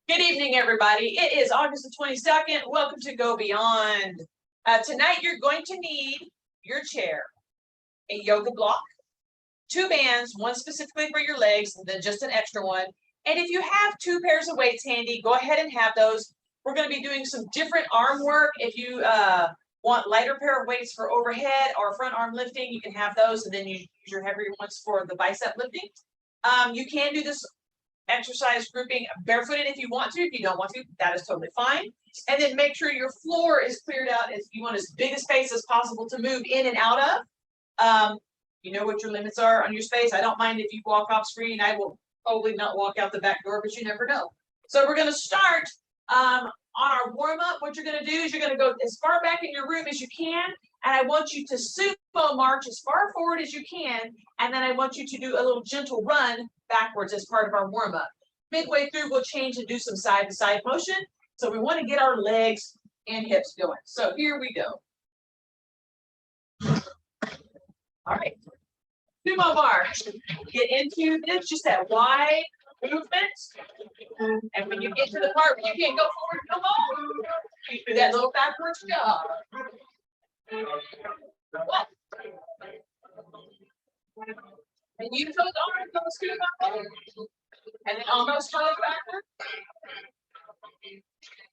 Good evening, everybody. It is August the 22nd. Welcome to Go Beyond. Tonight, you're going to need your chair, a yoga block, 2 bands, one specifically for your legs, and then just an extra one. And if you have 2 pairs of weights handy, go ahead and have those. We're going to be doing some different arm work. If you want lighter pair of weights for overhead or front arm lifting, you can have those, and then you use your heavier ones for the bicep lifting. You can do this exercise grouping barefooted if you want to. If you don't want to, that is totally fine. And then make sure your floor is cleared out. As you want as big a space as possible to move in and out of. You know what your limits are on your space. I don't mind if you walk off screen. I will probably not walk out the back door, but you never know. So we're going to start on our warm-up. What you're going to do is you're going to go as far back in your room as you can, and I want you to sumo march as far forward as you can, and then I want you to do a little gentle run backwards as part of our warm-up. Midway through, we'll change and do some side-to-side motion. So we want to get our legs and hips going. So here we go. All right. Sumo march. Get into this, just that wide movement. And when you get to the part where you can't go forward, come on. You do that little backwards jog. And use those arms, don't scoot up forward. And then almost toes backward.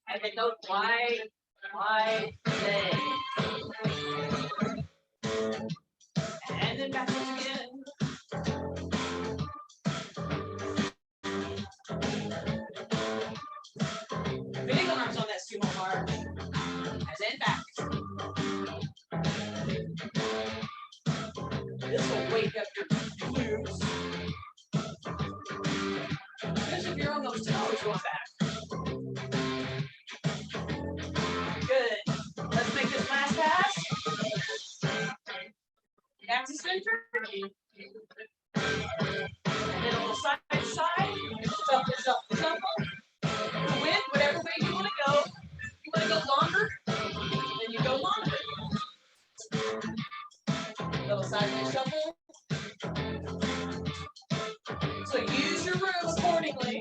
And then those wide legs. And then backwards again. Big arms on that sumo march. And then back. This will wake up your glutes. Especially if you're on those toes going back. Good. Let's make this last pass. Back to center. And then a little side to side. Shuffle, shuffle, shuffle. With whatever way you want to go. If you want to go longer, then you go longer. Little sideways shuffle. So use your room accordingly.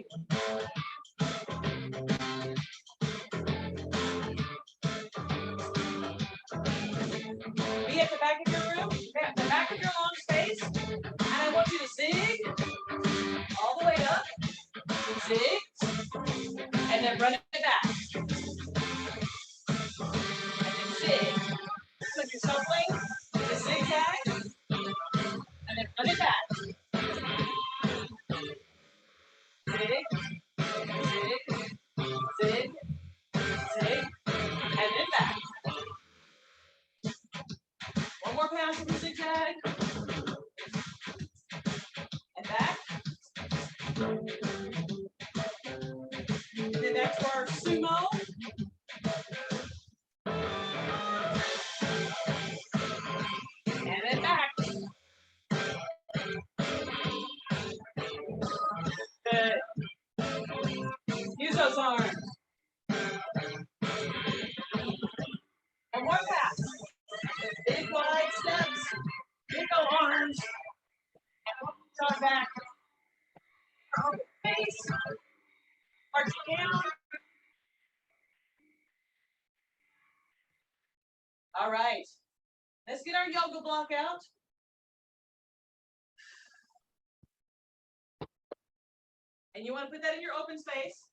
Be at the back of your room, at the back of your long space, and I want you to zig all the way up, zig, and then run it back. And then zig. So you're shuffling, the zigzag, and then run it back. Zig, zig, zig, zig, and then back. One more pass of the zigzag. And back. And then back to our sumo. And then back. Good. Use those arms. One more pass. Big wide steps. Big old arms. Talk back. Face. Arch down. All right. Let's get our yoga block out. And you want to put that in your open space.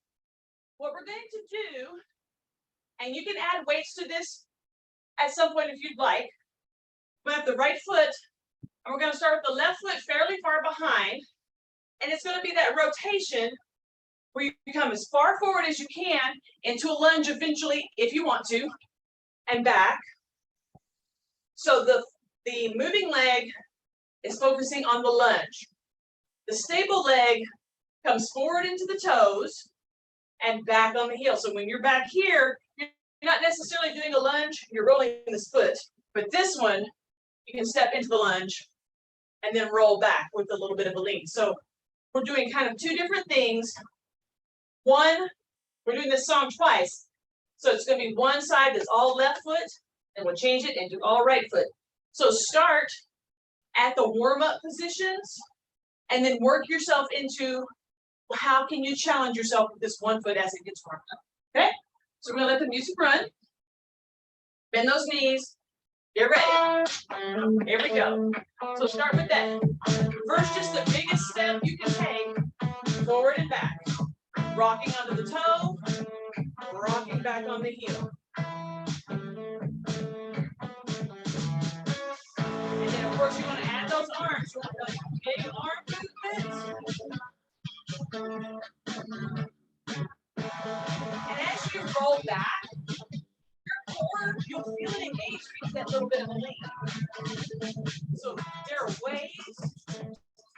What we're going to do, and you can add weights to this at some point if you'd like. We have the right foot, and we're going to start with the left foot fairly far behind. And it's going to be that rotation where you come as far forward as you can into a lunge eventually, if you want to, and back. So the moving leg is focusing on the lunge. The stable leg comes forward into the toes and back on the heel. So when you're back here, you're not necessarily doing a lunge, you're rolling this foot. But this one, you can step into the lunge and then roll back with a little bit of a lean. So we're doing kind of 2 different things. One, we're doing this song twice. So it's going to be one side that's all left foot, and we'll change it and do all right foot. So start at the warm-up positions and then work yourself into how can you challenge yourself with this one foot as it gets warmed up? Okay, so we're gonna let the music run. Bend those knees. Get ready. Here we go. So start with that. First, just the biggest step you can take, forward and back. Rocking onto the toe, rocking back on the heel. And then, of course, you want to add those arms. You want like big arm movements. And as you roll back, your core, you'll feel it engage with that little bit of a lean. So there are ways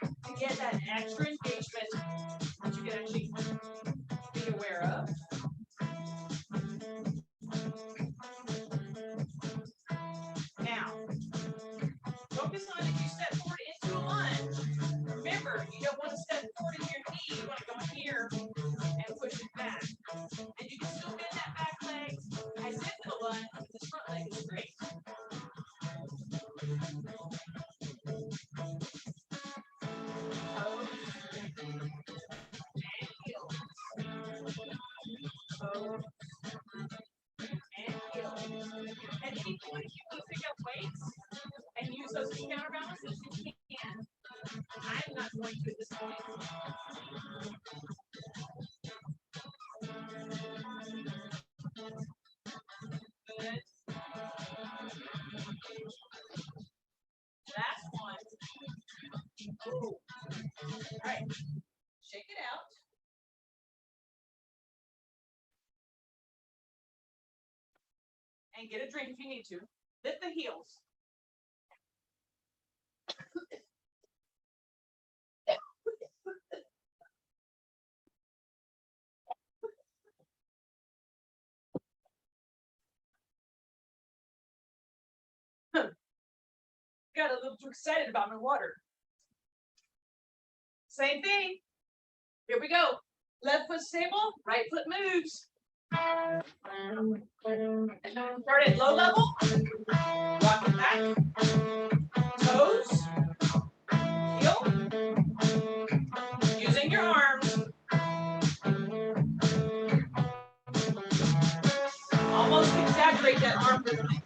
to get that extra engagement that you can actually be aware of. Now, focus on if you step forward into a lunge. Remember, you don't want to step forward into your knee. You want to go here and push it back. And you can still bend that back leg as if in a lunge. This front leg is great. At any point, if you want to pick up weights and use those as counterbalances, you can. I'm not going to at this point. Good. Last one. Ooh. All right. Shake it out. And get a drink if you need to. Lift the heels. Got a little too excited about my water. Same thing. Here we go. Left foot stable, right foot moves. Start at low level. Rock it back. Toes. Heel. Using your arms. Almost exaggerate that arm movement.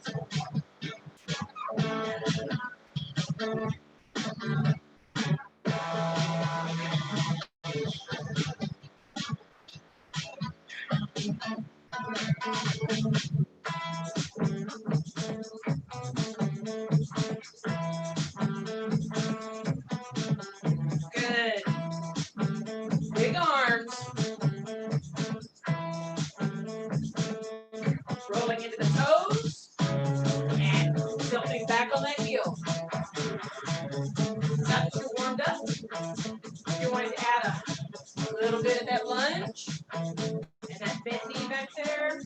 Good. Big arms. Rolling into the toes. And tilting back on that heel. Now that you're warmed up, you're going to add a little bit of that lunge. And that bent knee back there.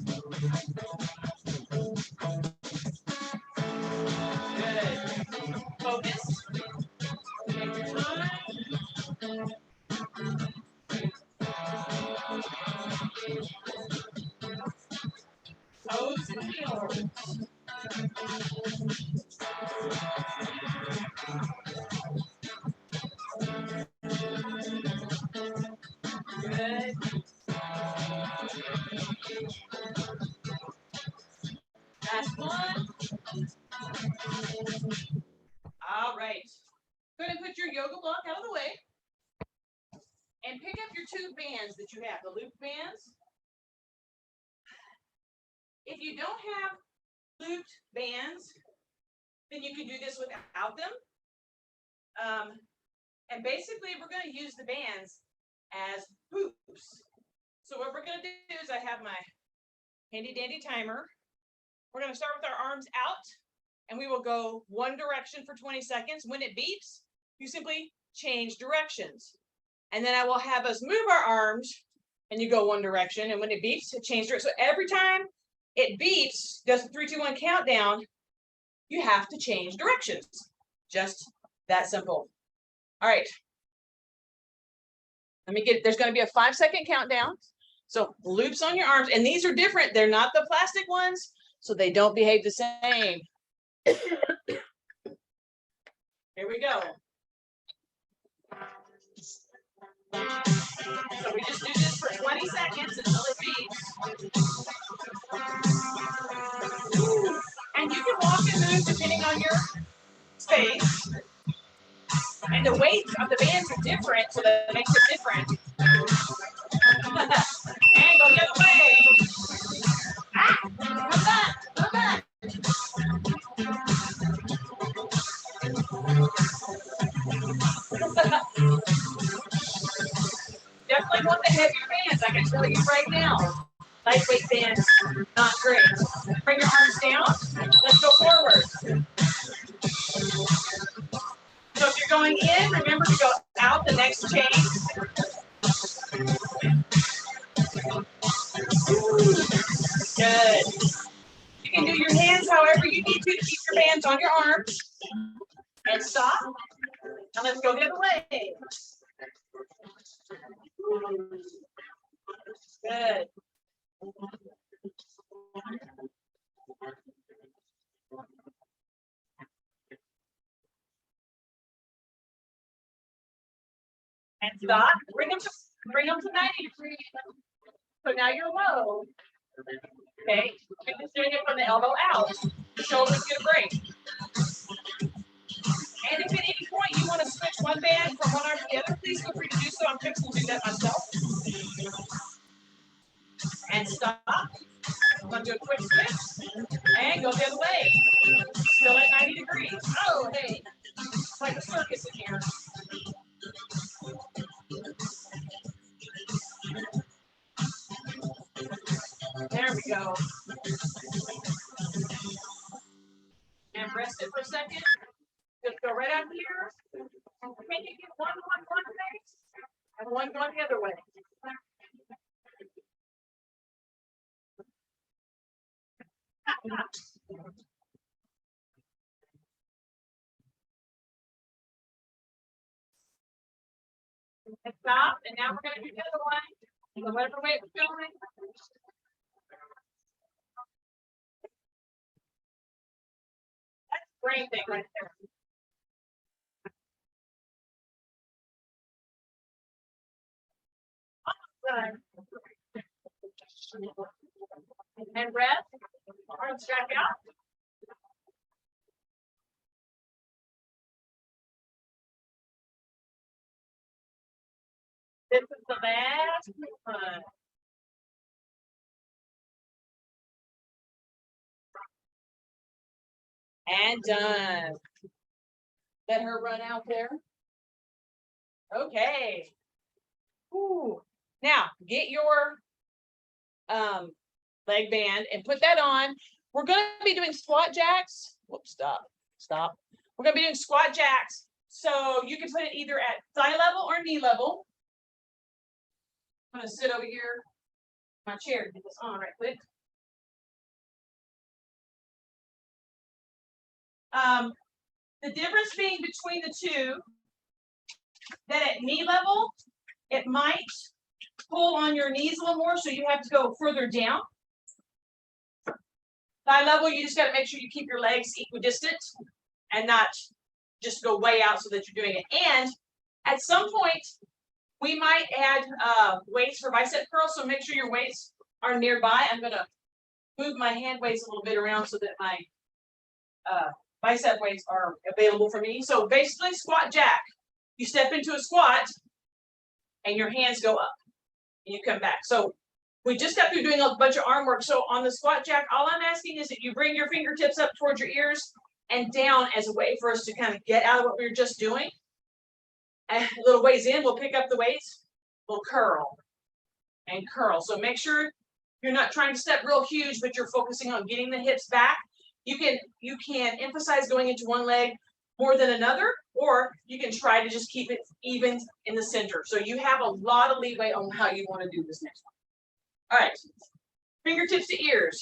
Good. Focus. Take your time. Toes and heels. Good. Last one. All right. Go ahead and put your yoga block out of the way. And pick up your two bands that you have, the loop bands. If you don't have looped bands, then you can do this without them. And basically, we're going to use the bands as hoops. So what we're going to do is I have my handy dandy timer. We're going to start with our arms out, and we will go one direction for 20 seconds. When it beeps, you simply change directions. And then I will have us move our arms, and you go one direction. And when it beeps, it changes direction. So every time it beeps, does the 3, 2, 1 countdown, you have to change directions. Just that simple. All right. There's going to be a 5-second countdown. So loops on your arms, and these are different. They're not the plastic ones, so they don't behave the same. Here we go. space. And the weights of the bands are different, so that makes it different. And go the other way. Ah, come back, come back. Definitely want the heavier bands, I can tell you right now. Lightweight bands, not great. Bring your arms down. Let's go forward. So if you're going in, remember to go out the next chain. Good. You can do your hands however you need to keep your bands on your arms. And stop. And let's go the other way. Good. And stop. Bring them to 90 degrees. So now you're low. Okay. You can stand it from the elbow out. The shoulders get a break. And if at any point you want to switch one band from one arm to the other, please feel free to do so. I'm fixing to do that myself. And stop. I'm going to do a quick switch. And go the other way. Still at 90 degrees. Oh, hey. It's like a circus in here. There we go. And rest it for a second. Just go right out here. Can you get one way? And one going the other way. And stop. And now we're going to do the other one. So whatever way it's going. That's a great thing right there. And rest. Arms back out. This is the last one. And done. Let her run out there. Okay. Ooh. Now get your leg band and put that on. We're going to be doing squat jacks. Whoops, stop. We're going to be doing squat jacks. So you can put it either at thigh level or knee level. I'm going to sit over here in my chair to get this on right quick. The difference being between the two, that at knee level, it might pull on your knees a little more, so you have to go further down. Thigh level, you just got to make sure you keep your legs equidistant and not just go way out so that you're doing it. And at some point, we might add weights for bicep curls, so make sure your weights are nearby. I'm going to move my hand weights a little bit around so that my bicep weights are available for me. So basically, squat jack. You step into a squat, and your hands go up, and you come back. So we just got through doing a bunch of arm work. So on the squat jack, all I'm asking is that you bring your fingertips up towards your ears and down as a way for us to kind of get out of what we were just doing. And a little ways in, we'll pick up the weights, we'll curl and curl. So make sure you're not trying to step real huge, but you're focusing on getting the hips back. You can emphasize going into one leg more than another, or you can try to just keep it even in the center. So you have a lot of leeway on how you want to do this next one. All right, fingertips to ears.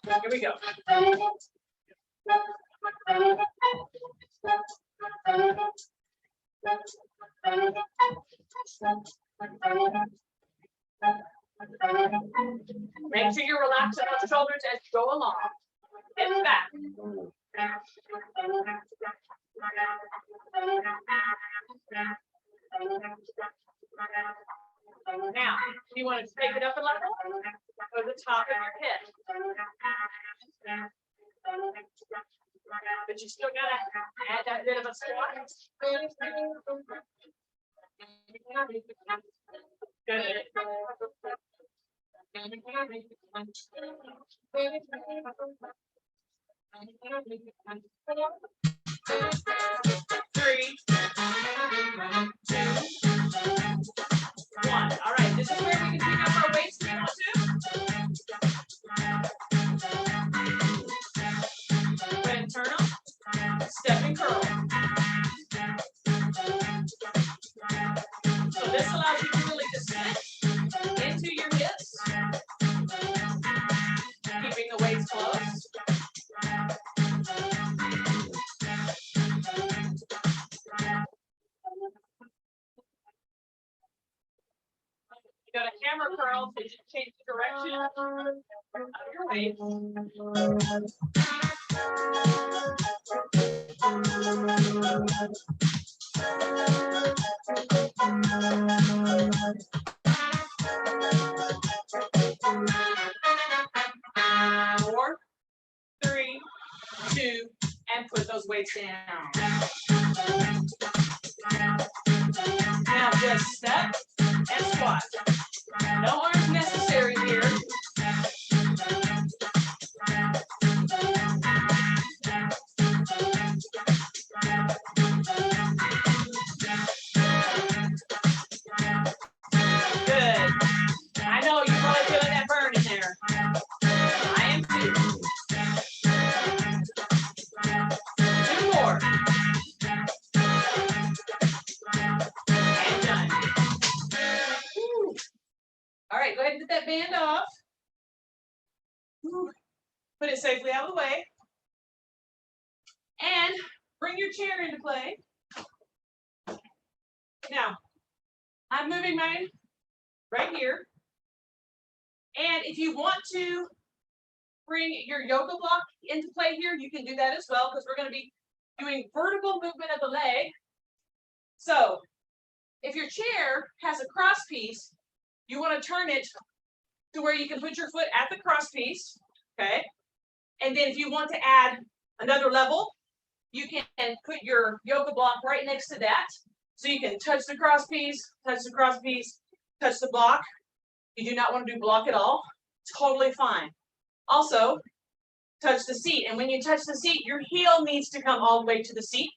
Here we go. Make sure you relax those shoulders as you go along. Hips back. Now, you want to take it up a level, go to the top of your hip. but you still gotta add that bit of a squat. Good. 3, 2, 1. All right, this is where we can pick up our weights if we want to. Go ahead and turn them. Step and curl. So this allows you to really just sit into your hips, keeping the weights close. You got a hammer curl to change the direction of your weight. Four, 3, 2, and put those weights down. Now just step and squat. No arms necessary here. Good. I know you're probably feeling that burn in there. I am too. 2 more. And done. Woo. All right, go ahead and get that band off. Woo. Put it safely out of the way. And bring your chair into play. Now, I'm moving mine right here. And if you want to bring your yoga block into play here, you can do that as well, because we're going to be doing vertical movement of the leg. So if your chair has a cross piece, you want to turn it to where you can put your foot at the cross piece, okay? And then if you want to add another level, you can put your yoga block right next to that. So you can touch the cross piece, touch the cross piece, touch the block. You do not want to do block at all. Totally fine. Also, touch the seat. And when you touch the seat, your heel needs to come all the way to the seat.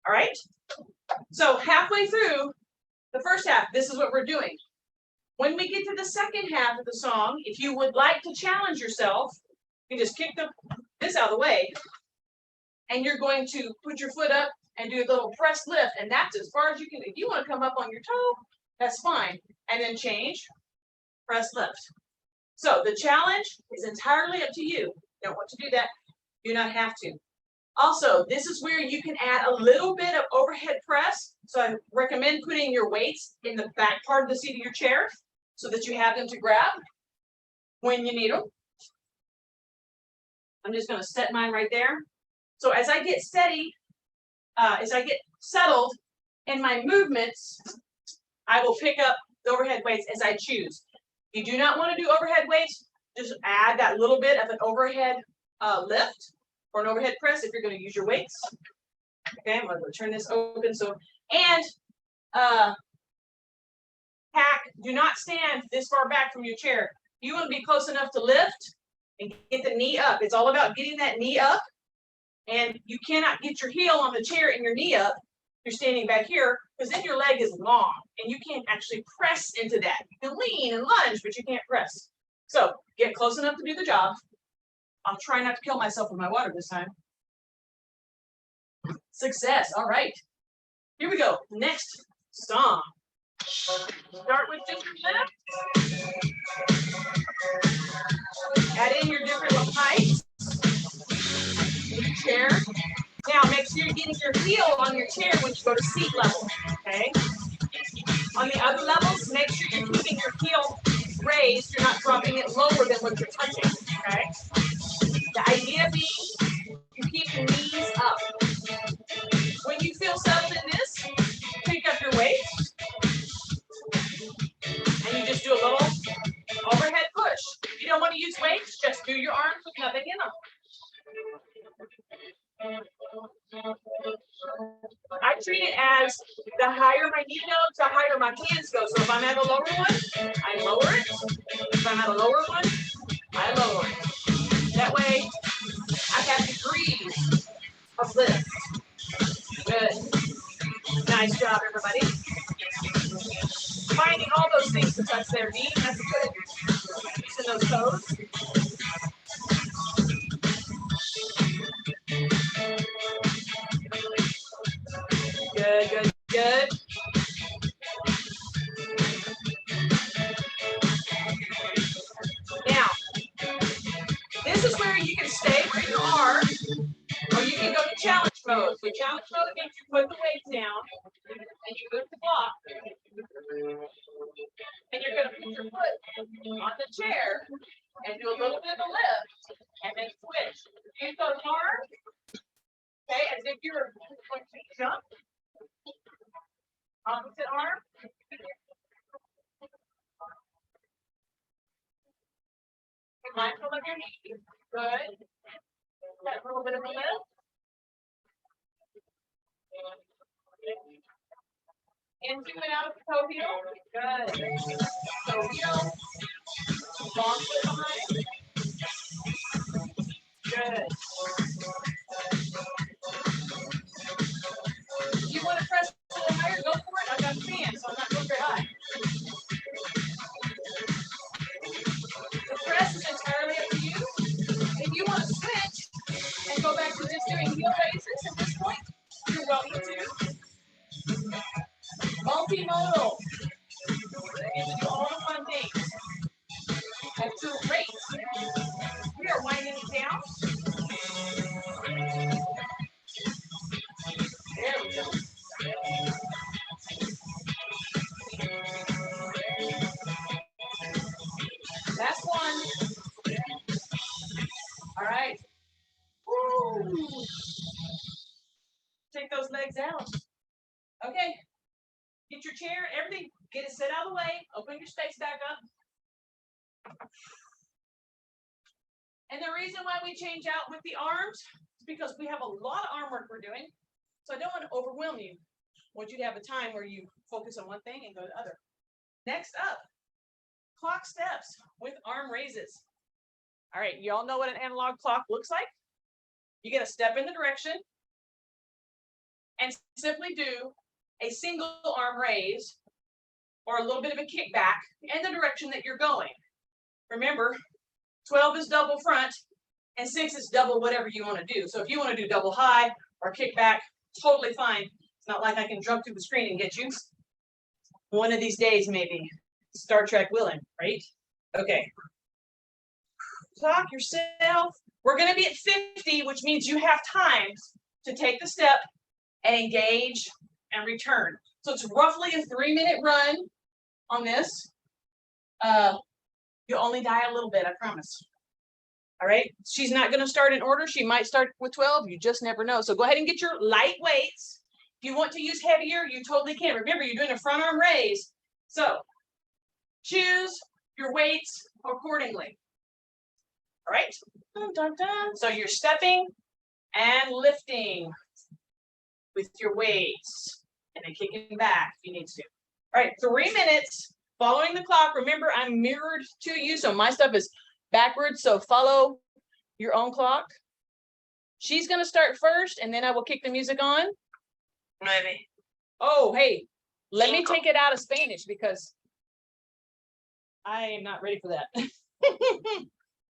All right? So halfway through the first half, this is what we're doing. When we get to the second half of the song, if you would like to challenge yourself, you just kick this out of the way. And you're going to put your foot up and do a little press lift. And that's as far as you can. If you want to come up on your toe, that's fine. And then change, press lift. So the challenge is entirely up to you. You don't want to do that. You do not have to. Also, this is where you can add a little bit of overhead press. So I recommend putting your weights in the back part of the seat of your chair so that you have them to grab when you need them. I'm just going to set mine right there. So as I get steady, as I get settled in my movements, I will pick up the overhead weights as I choose. If you do not want to do overhead weights, just add that little bit of an overhead lift or an overhead press if you're going to use your weights. Okay, I'm going to turn this open. So, and do not stand this far back from your chair. You want to be close enough to lift and get the knee up. It's all about getting that knee up. And you cannot get your heel on the chair and your knee up. You're standing back here because then your leg is long and you can't actually press into that. You can lean and lunge, but you can't press. So get close enough to do the job. I'll try not to kill myself with my water this time. Success. All right. Here we go. Next song. Start with just your lift. Add in your different heights. Your chair. Now make sure you're getting your heel on your chair when you go to seat level. Okay. On the other levels, make sure you're keeping your heel raised. You're not dropping it lower than what you're touching. Okay. The idea being you keep your knees up. When you feel settled in this, pick up your weight. And you just do a little overhead push. If you don't want to use weights, just do your arms with nothing in them. higher my knee goes, the higher my hands go. So if I'm at a lower one, I lower it. If I'm at a lower one, I lower it. That way, I have degrees of lift. Good. Nice job, everybody. Finding all those things to touch their knee. That's good. Using those toes. Good, good, good. Now, this is where you can stay where you are, or you can go to challenge mode. So challenge mode means you put the weight down, and you move the block. And you're going to put your foot on the chair, and do a little bit of a lift, and then switch. Use those arms, okay, as if you're going to jump. Opposite arm. Be mindful of your knee. Good. That little bit of a lift. Into and out of the toe heel. Good. Toe heel. Long foot behind. Good. If you want to press a little higher, go for it. I've got fans, so I'm not going very high. The press is entirely up to you. If you want to switch and go back to just doing heel raises at this point, you're welcome to. Multimodal. You can do all the fun things at your rate. We are winding it down. There we go. Last one. All right. Woo. Take those legs out. Okay. Get your chair, everything. Get it set out of the way. Open your space back up. And the reason why we change out with the arms is because we have a lot of arm work we're doing. So I don't want to overwhelm you. I want you to have a time where you focus on one thing and go to the other. Next up, clock steps with arm raises. All right, you all know what an analog clock looks like. You get a step in the direction and simply do a single arm raise or a little bit of a kickback in the direction that you're going. Remember, 12 is double front and 6 is double whatever you want to do. So if you want to do double high or kickback, totally fine. It's not like I can jump through the screen and get you. One of these days, maybe. Star Trek willing, right? Okay. Clock yourself. We're going to be at 50, which means you have time to take the step and engage and return. So it's roughly a 3-minute run on this. You'll only die a little bit, I promise. All right. She's not going to start in order. She might start with 12. You just never know. So go ahead and get your light weights. If you want to use heavier, you totally can. Remember, you're doing a front arm raise. So choose your weights accordingly. All right. Dun, dun, dun. So you're stepping and lifting with your weights and then kicking back if you need to. All right. 3 minutes following the clock. Remember, I'm mirrored to you. So my stuff is backwards. So follow your own clock. She's going to start first and then I will kick the music on. Maybe. Oh, hey, let me take it out of Spanish because I am not ready for that.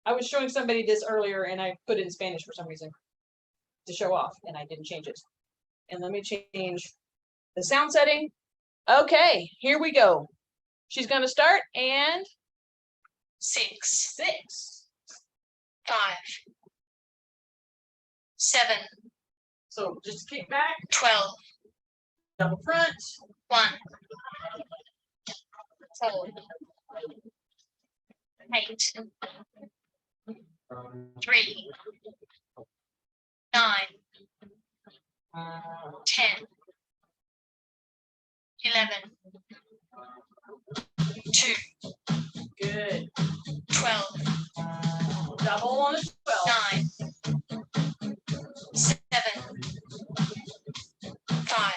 I was showing somebody this earlier and I put it in Spanish for some reason to show off and I didn't change it. And let me change the sound setting. Okay, here we go. She's going to start and 6, 6, 5, 7, so just kick back, 12, double front, 1, 4, 8, 3, 9, 10, 11, 2, good, 12, double on the 12, 9, 7, 5,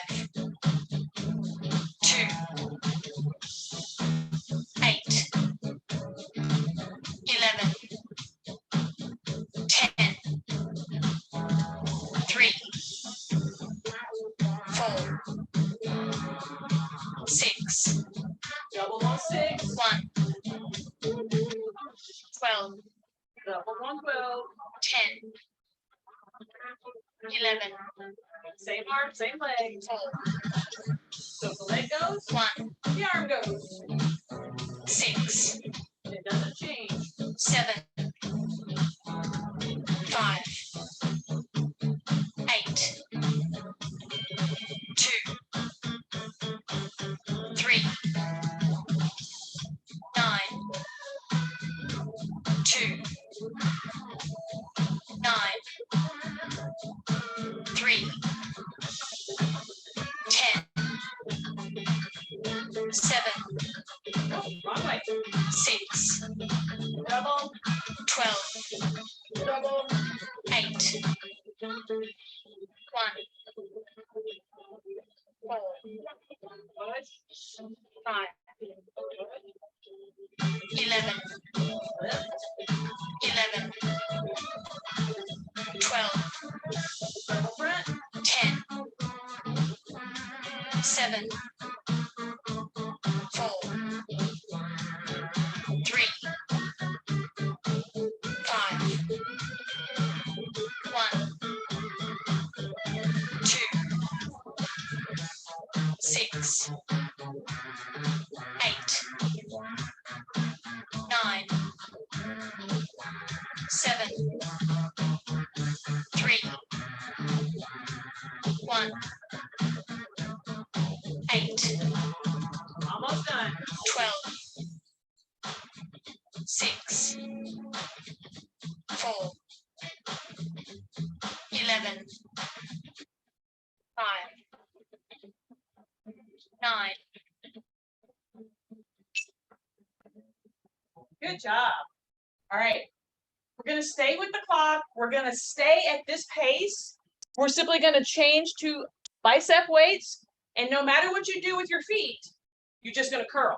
6. 1, 12, Double 1, 12. 10, 11, Same arm, same leg. 4, So if the leg goes, 1, the arm goes. 6, It doesn't change. 7, 5, 8, 2, 3, 9, 2, 9, 3, 10, 7, Oh, wrong way. 6, Double, 12, double. 8, 1, 4, Push. 5, 11, Lift. 11, 12, Double front. 10, 7, 4, 3, 5, 1, 2, 6, 8, 9, 7, 3, 1, 8, Almost done. 12, 6, 4, 11, 5, 9, Good job. All right. We're going to stay with the clock. We're going to stay at this pace. We're simply going to change to bicep weights. And no matter what you do with your feet, you're just going to curl.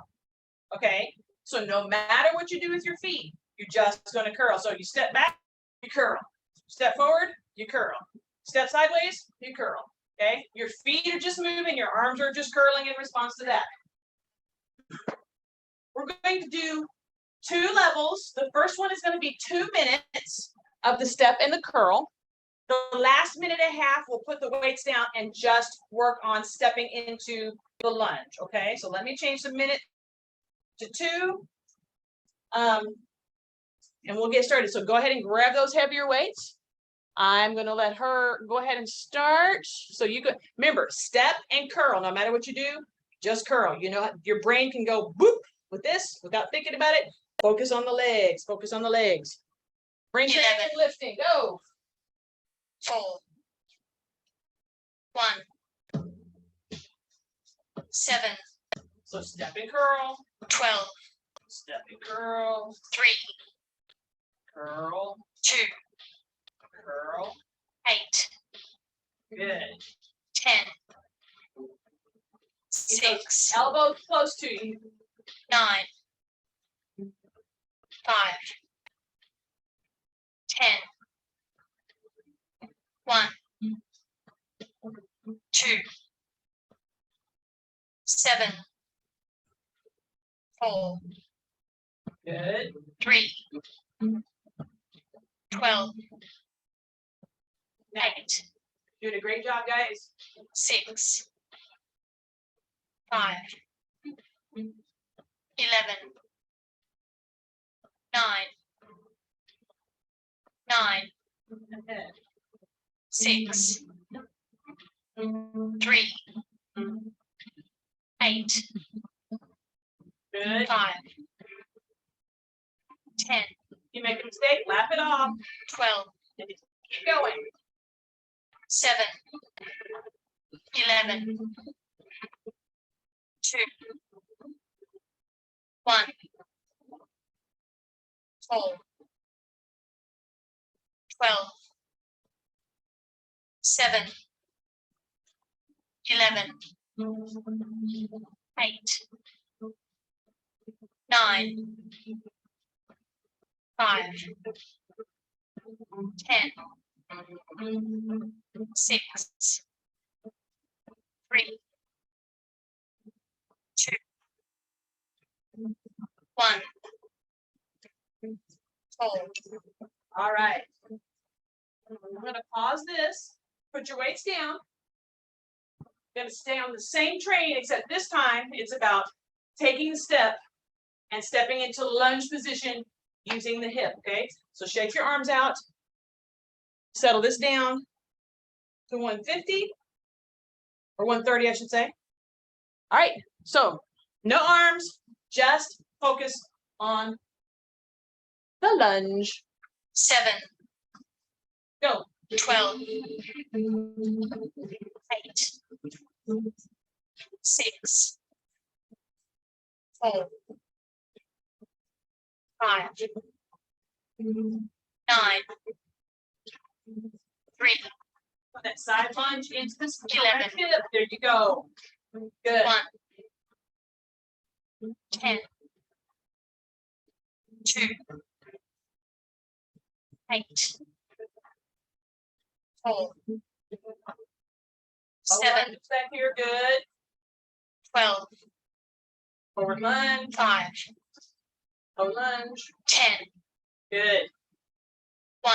Okay? So no matter what you do with your feet, you're just going to curl. So you step back, you curl. Step forward, you curl. Step sideways, you curl. Okay? Your feet are just moving. Your arms are just curling in response to that. We're going to do 2 levels. The first one is going to be 2 minutes of the step and the curl. The last minute and a half, we'll put the weights down and just work on stepping into the lunge. Okay, so let me change the minute to 2. And we'll get started. So go ahead and grab those heavier weights. I'm going to let her go ahead and start. So you could remember, step and curl. No matter what you do, just curl. You know, your brain can go boop with this without thinking about it. Focus on the legs. Focus on the legs. Brain training and lifting. Go. 4, 1, 7, So step and curl. 12, Step and curl. 3, Curl. 2, Curl. 8, Good. 10, 6, Elbows close to you. 9, 5, 10, 1, 2, 7, 4, Good. 3, 12, 8, Doing a great job, guys. 6, 5, 11, 9, 9, 6, 3, 8, Good. 5, 10, You make a mistake, laugh it off. 12, Keep going. 7, 11, 2, 1, 4, 12, 7, 11, 8, 9, 5, 10, 6, 3, 2, 1, hold, All right. I'm gonna pause this, put your weights down. Gonna stay on the same train, except this time it's about taking the step and stepping into lunge position using the hip, okay? So shake your arms out. Settle this down to 150 or 130, I should say. All right, so no arms, just focus on the lunge. 7, Go. 12, 8, 6, 4, 5, 9, 3, Put that side lunge into this 11. hip. There you go. Good. 1, 10, 2, 8, 4, 7, Back here, good. 12, Forward lunge. 5, Forward lunge. 10, Good. 1,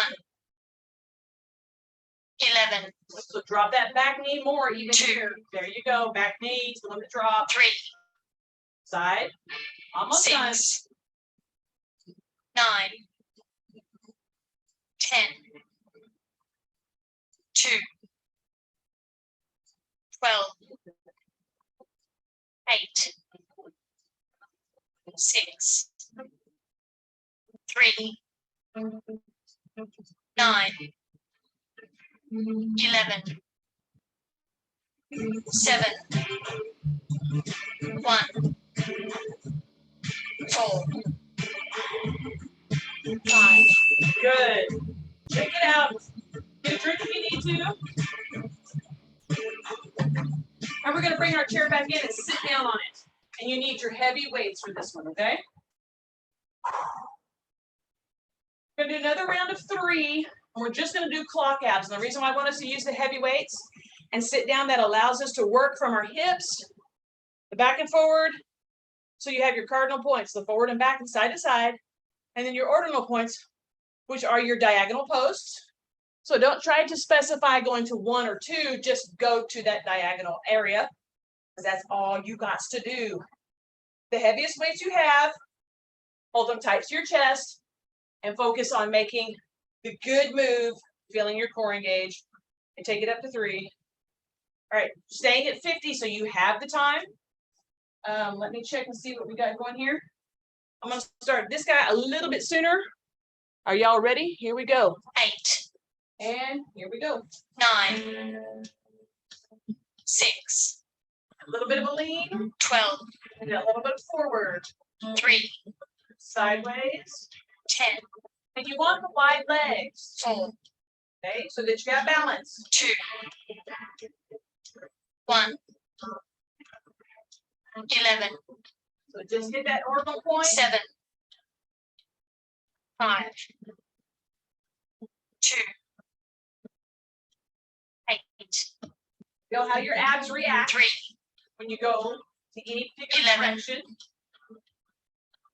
11, So drop that back knee more even 2. here. There you go. Back knees, the one that drop. 3, Side. Almost done. 6, 9, 10, 2, 12, 8, 6, 3, 9, 11, 7, 1, 4, 5, Good. Shake it out. Get a drink if you need to. And we're going to bring our chair back in and sit down on it. And you need your heavy weights for this one, okay? We're going to do another round of 3. And we're just going to do clock abs. And the reason why I want us to use the heavy weights and sit down, that allows us to work from our hips, the back and forward. So you have your cardinal points, the forward and back and side to side. And then your ordinal points, which are your diagonal posts. So don't try to specify going to 1 or 2, just go to that diagonal area, because that's all you got to do. The heaviest weights you have, hold them tight to your chest, and focus on making the good move, feeling your core engage, and take it up to 3. All right, staying at 50 so you have the time. Let me check and see what we got going here. I'm going to start this guy a little bit sooner. Are y'all ready? Here we go. 8, And here we go. 9, 6, A little bit of a lean, 12, and a little bit of forward. 3, Sideways. 10, And you want the wide legs, 4, okay, so that you got balance. 2, 1, 11, So just hit that orbital point. 7, 5, 2, 8, Feel how your abs react 3, when you go to any particular 11. direction.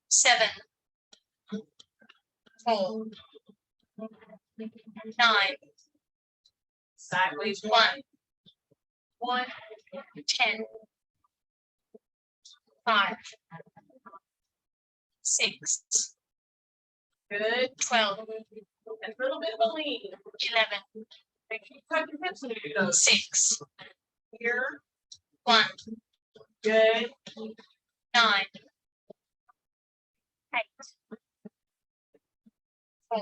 7, 4, 9, Sideways 1, 1, 10, 5, 6, good, 12, and a little bit of a lean. 11, And keep tucking hips when you do those. 6, Here, 1, good, 9, 8, 4,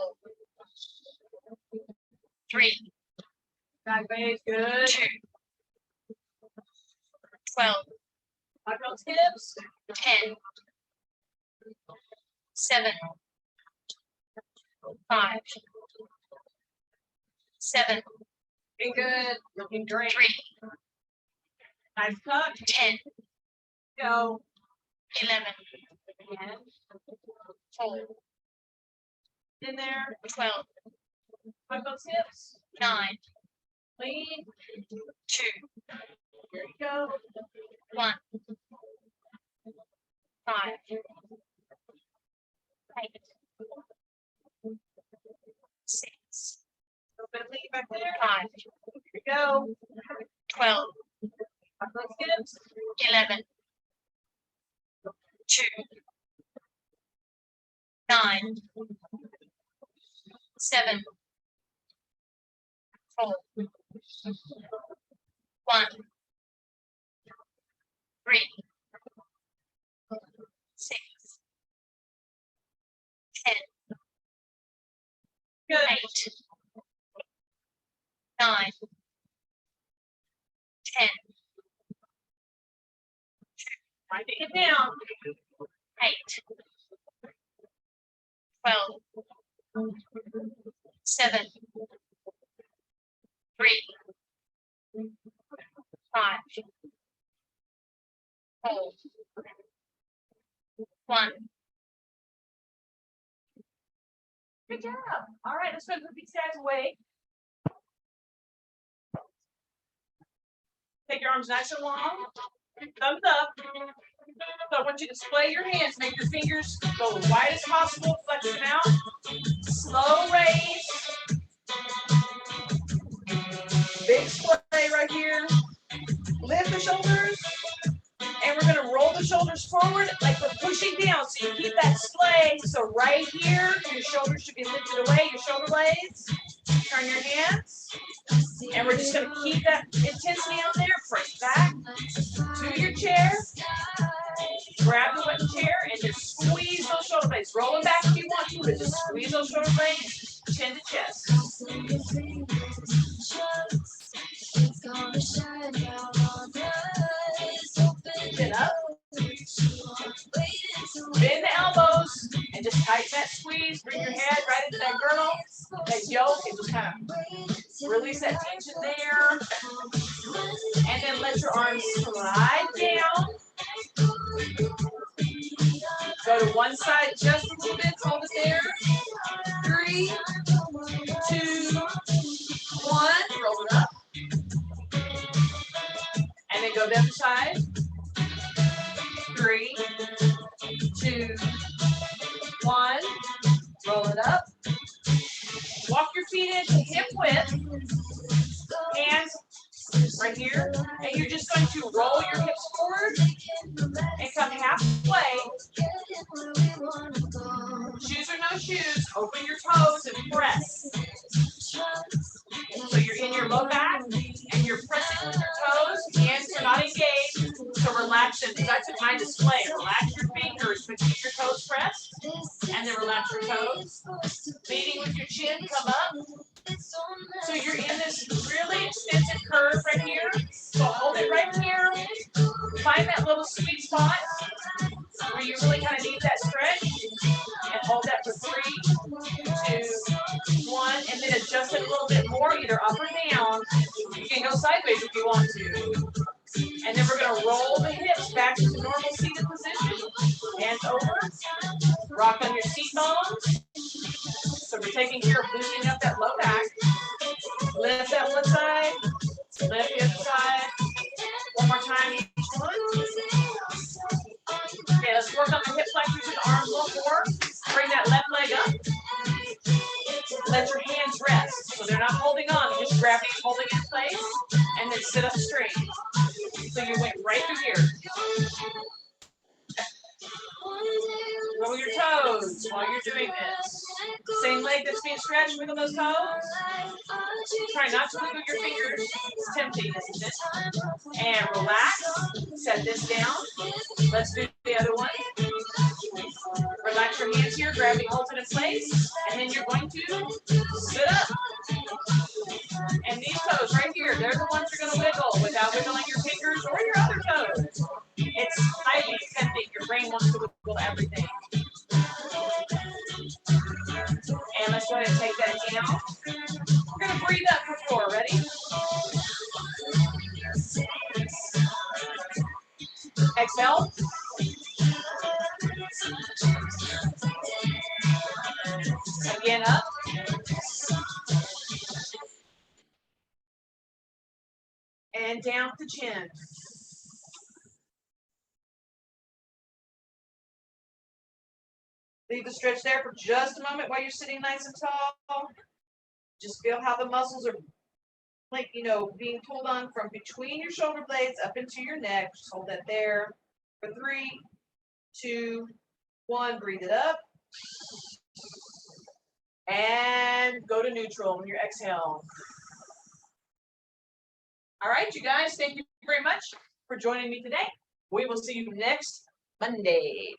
3, sideways, good. 2, 12, Tuck those hips. 10, 7, 5, 7, Looking good, looking great. 3, Nice tuck, 10, go. 11, And 4, in there, 12, tuck those hips, 9, lean, 2, here you go. 1, 5, 8, 6, A little bit of lean back there. 5, Here we go. 12, Let's get it. 11, 2, 9, 7, 4, 1, 3, 6, 10, Good. 8, 9, 10, Winding it down. 8, 12, 7, 3, 5, 4, 1. Good job. All right, let's put these guys away. Take your arms nice and long. Thumbs up. So I want you to display your hands. Make your fingers go as wide as possible. Flex them out. Slow raise. Big splay right here. Lift the shoulders. And we're going to roll the shoulders forward like we're pushing down. So you keep that splay. So right here, your shoulders should be lifted away. Your shoulder blades. Turn your hands. And we're just going to keep that intensity on there. Press back to your chair. Grab the wooden chair and just squeeze those shoulder blades. Roll them back if you want to, but just squeeze those shoulder blades, chin to chest. Chin up. Bend the elbows and just tighten that squeeze. Bring your head right into that girdle, that yoke, and just kind of release that tension there. And then let your arms slide down. Go to one side just a little bit. Hold it there. 3, 2, 1. Roll it up. And then go the other side. 3, 2, 1. Roll it up. Walk your feet into hip width. Hands right here. And you're just going to roll your hips forward and come halfway. Shoes or no shoes, open your toes and press. So you're in your low back and you're pressing with your toes. Hands are not engaged. So relax them. That's a kind of display. Relax your fingers, but keep your toes pressed. And then relax your toes. Leading with your chin, come up. So you're in this really extensive curve right here. So hold it right here. Find that little sweet spot where you really kind of need that stretch. And hold that for 3, 2, 1. And then adjust it a little bit more, either up or down. You can go sideways if you want to. And then we're going to roll the hips back into normal seated position. Hands over. Rock on your seat bones. So we're taking care of loosening up that low back. Lift that one side. Lift the other side. One more time each one. Okay, let's work on the hip flexors and arms a little more. Bring that left leg up. Let your hands rest. So they're not holding on. Just gravity's holding in place. And then sit up straight. So you went right through here. Roll your toes while you're doing this. Same leg that's being stretched, wiggle those toes. Try not to wiggle your fingers. It's tempting, isn't it? And relax. Set this down. Let's do the other one. Relax your hands here. Gravity holds it in place. And then you're going to sit up. And these toes right here, they're the ones you're going to wiggle without wiggling your fingers or your other toes. It's highly tempting. Your brain wants to wiggle everything. And let's go ahead and take that down. We're going to breathe up for 4. Ready? Exhale. Again, up. And down with the chin. Leave the stretch there for just a moment while you're sitting nice and tall. Just feel how the muscles are, like, being pulled on from between your shoulder blades up into your neck. Just hold that there for 3, 2, 1. Breathe it up. And go to neutral on your exhale. All right, you guys, thank you very much for joining me today. We will see you next Monday.